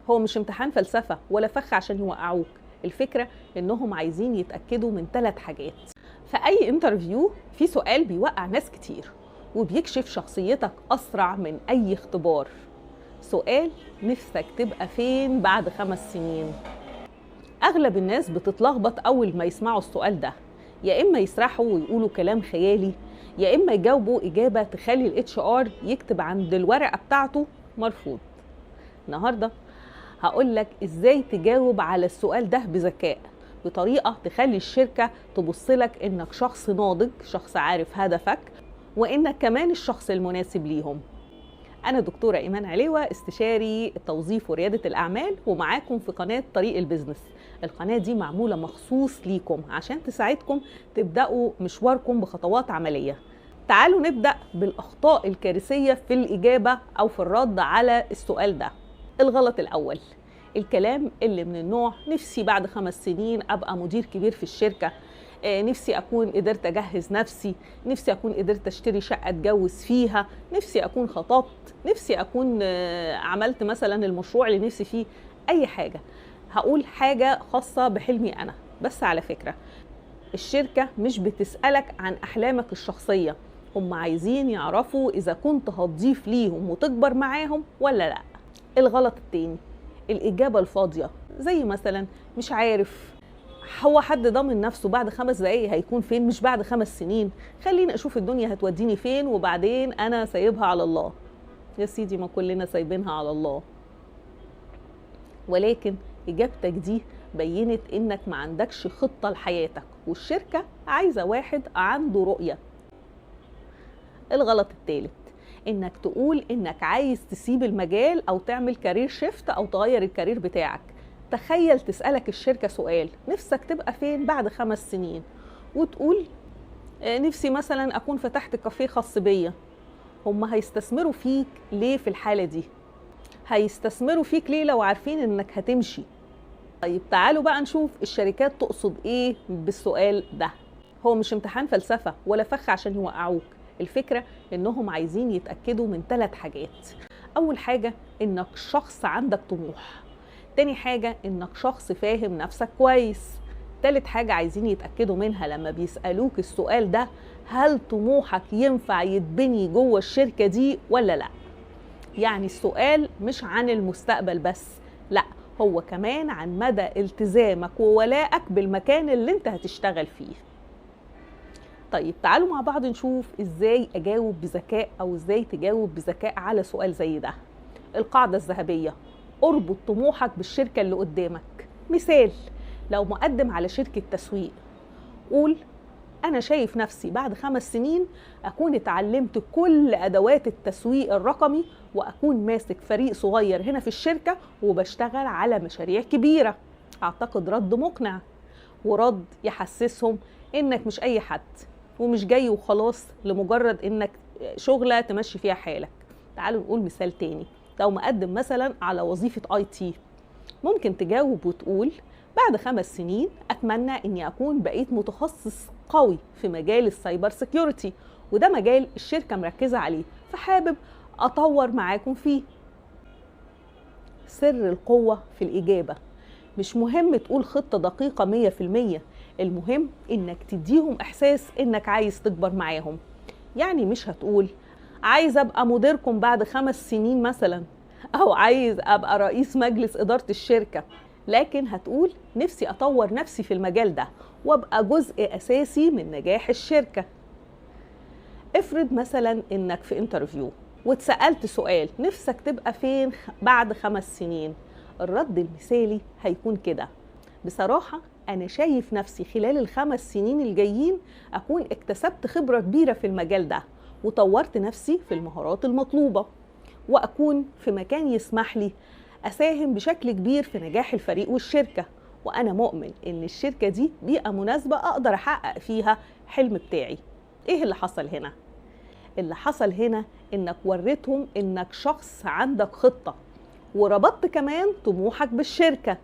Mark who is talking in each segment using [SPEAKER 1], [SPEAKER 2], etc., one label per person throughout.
[SPEAKER 1] هو مش امتحان فلسفة ولا فخ عشان يوقعوك. الفكرة انهم عايزين يتأكدوا من 3 حاجات. في اي انترفيو في سؤال بيوقع ناس كتير وبيكشف شخصيتك اسرع من اي اختبار. سؤال: نفسك تبقى فين بعد 5 سنين؟ اغلب الناس بتتلخبط اول ما يسمعوا السؤال ده، يا اما يسرحوا ويقولوا كلام خيالي، يا اما يجاوبوا اجابة تخلي الاتش ار يكتب عند الورقة بتاعته مرفوض. النهارده هقولك ازاي تجاوب على السؤال ده بذكاء، بطريقة تخلي الشركة تبصلك انك شخص ناضج، شخص عارف هدفك، وانك كمان الشخص المناسب ليهم. انا دكتورة ايمان عليوة، استشاري التوظيف وريادة الاعمال، ومعاكم في قناة طريق البيزنس. القناة دي معمولة مخصوص ليكم عشان تساعدكم تبدأوا مشواركم بخطوات عملية. تعالوا نبدأ بالاخطاء الكارثية في الاجابة او في الرد على السؤال ده. الغلط الأول: الكلام اللي من النوع نفسي بعد 5 سنين أبقى مدير كبير في الشركة، نفسي أكون قدرت أجهز نفسي، نفسي أكون قدرت أشتري شقة أتجوز فيها، نفسي أكون خطبت، نفسي أكون عملت مثلا المشروع اللي نفسي فيه. أي حاجة، هقول حاجة خاصة بحلمي أنا. بس على فكرة، الشركة مش بتسألك عن أحلامك الشخصية، هم عايزين يعرفوا إذا كنت هتضيف ليهم وتكبر معاهم ولا لأ. الغلط التاني: الإجابة الفاضية، زي مثلا مش عارف. هو حد ضامن نفسه بعد 5 دقايق هيكون فين؟ مش بعد 5 سنين. خليني أشوف الدنيا هتوديني فين وبعدين أنا سايبها على الله. يا سيدي، ما كلنا سايبينها على الله. ولكن إجابتك دي بينت إنك ما عندكش خطة لحياتك، والشركة عايزة واحد عنده رؤية. الغلط الثالث: انك تقول انك عايز تسيب المجال او تعمل كارير شيفت او تغير الكارير بتاعك. تخيل تسألك الشركة سؤال: نفسك تبقى فين بعد 5 سنين؟ وتقول نفسي مثلا اكون فتحت كافيه خاص بيا. هم هيستثمروا فيك ليه في الحالة دي؟ هيستثمروا فيك ليه لو عارفين انك هتمشي؟ طيب تعالوا بقى نشوف الشركات تقصد ايه بالسؤال ده. هو مش امتحان فلسفة ولا فخ عشان يوقعوك. الفكرة انهم عايزين يتأكدوا من 3 حاجات. اول حاجة انك شخص عندك طموح. تاني حاجة انك شخص فاهم نفسك كويس. تالت حاجة عايزين يتأكدوا منها لما بيسألوك السؤال ده: هل طموحك ينفع يتبني جوه الشركة دي ولا لا؟ يعني السؤال مش عن المستقبل بس، لا، هو كمان عن مدى التزامك وولائك بالمكان اللي انت هتشتغل فيه. طيب تعالوا مع بعض نشوف ازاي اجاوب بذكاء او ازاي تجاوب بذكاء على سؤال زي ده. القاعدة الذهبية: اربط طموحك بالشركة اللي قدامك. مثال: لو مقدم على شركة تسويق، قول انا شايف نفسي بعد 5 سنين اكون اتعلمت كل ادوات التسويق الرقمي واكون ماسك فريق صغير هنا في الشركة وبشتغل على مشاريع كبيرة. اعتقد رد مقنع، ورد يحسسهم انك مش اي حد ومش جاي وخلاص لمجرد انك شغلة تمشي فيها حالك. تعالوا نقول مثال تاني. لو مقدم مثلا على وظيفة IT، ممكن تجاوب وتقول بعد 5 سنين اتمنى اني اكون بقيت متخصص قوي في مجال السايبر سيكيورتي، وده مجال الشركة مركزة عليه، فحابب اطور معاكم فيه. سر القوة في الإجابة: مش مهم تقول خطة دقيقة 100%، المهم انك تديهم احساس انك عايز تكبر معاهم. يعني مش هتقول عايز ابقى مديركم بعد 5 سنين مثلا، او عايز ابقى رئيس مجلس ادارة الشركة، لكن هتقول نفسي اطور نفسي في المجال ده وابقى جزء اساسي من نجاح الشركة. افرض مثلا انك في انترفيو واتسألت سؤال: نفسك تبقى فين بعد 5 سنين؟ الرد المثالي هيكون كده: بصراحة أنا شايف نفسي خلال ال5 سنين الجايين أكون اكتسبت خبرة كبيرة في المجال ده وطورت نفسي في المهارات المطلوبة، وأكون في مكان يسمح لي أساهم بشكل كبير في نجاح الفريق والشركة، وأنا مؤمن إن الشركة دي بيئة مناسبة أقدر أحقق فيها حلم بتاعي. إيه اللي حصل هنا؟ اللي حصل هنا إنك وريتهم إنك شخص عندك خطة، وربطت كمان طموحك بالشركة،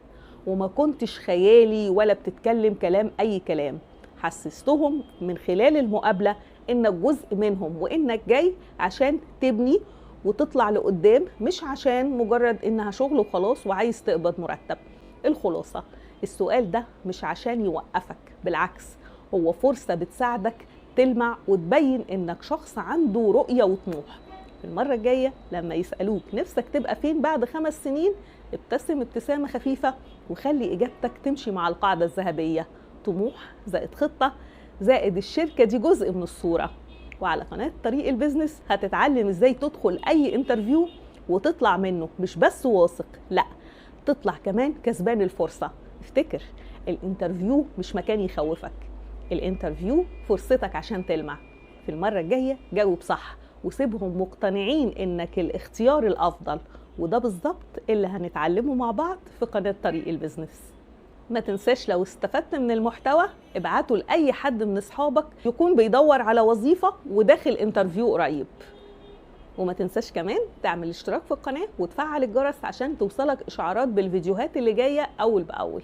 [SPEAKER 1] وما كنتش خيالي ولا بتتكلم كلام أي كلام. حسستهم من خلال المقابلة إنك جزء منهم وإنك جاي عشان تبني وتطلع لقدام، مش عشان مجرد انها شغل وخلاص وعايز تقبض مرتب. الخلاصة، السؤال ده مش عشان يوقفك، بالعكس هو فرصة بتساعدك تلمع وتبين انك شخص عنده رؤية وطموح. المرة الجاية لما يسألوك نفسك تبقى فين بعد 5 سنين، ابتسم ابتسامة خفيفة وخلي إجابتك تمشي مع القاعدة الذهبية: طموح زائد خطة زائد الشركة دي جزء من الصورة. وعلى قناة طريق البيزنس هتتعلم ازاي تدخل أي انترفيو وتطلع منه مش بس واثق، لا، تطلع كمان كسبان الفرصة. افتكر، الانترفيو مش مكان يخوفك، الانترفيو فرصتك عشان تلمع. في المرة الجاية جاوب صح وسيبهم مقتنعين انك الاختيار الافضل، وده بالظبط اللي هنتعلمه مع بعض في قناة طريق البيزنس. ما تنساش لو استفدت من المحتوى ابعته لأي حد من اصحابك يكون بيدور على وظيفة وداخل انترفيو قريب. وما تنساش كمان تعمل اشتراك في القناة وتفعل الجرس عشان توصلك اشعارات بالفيديوهات اللي جاية اول باول.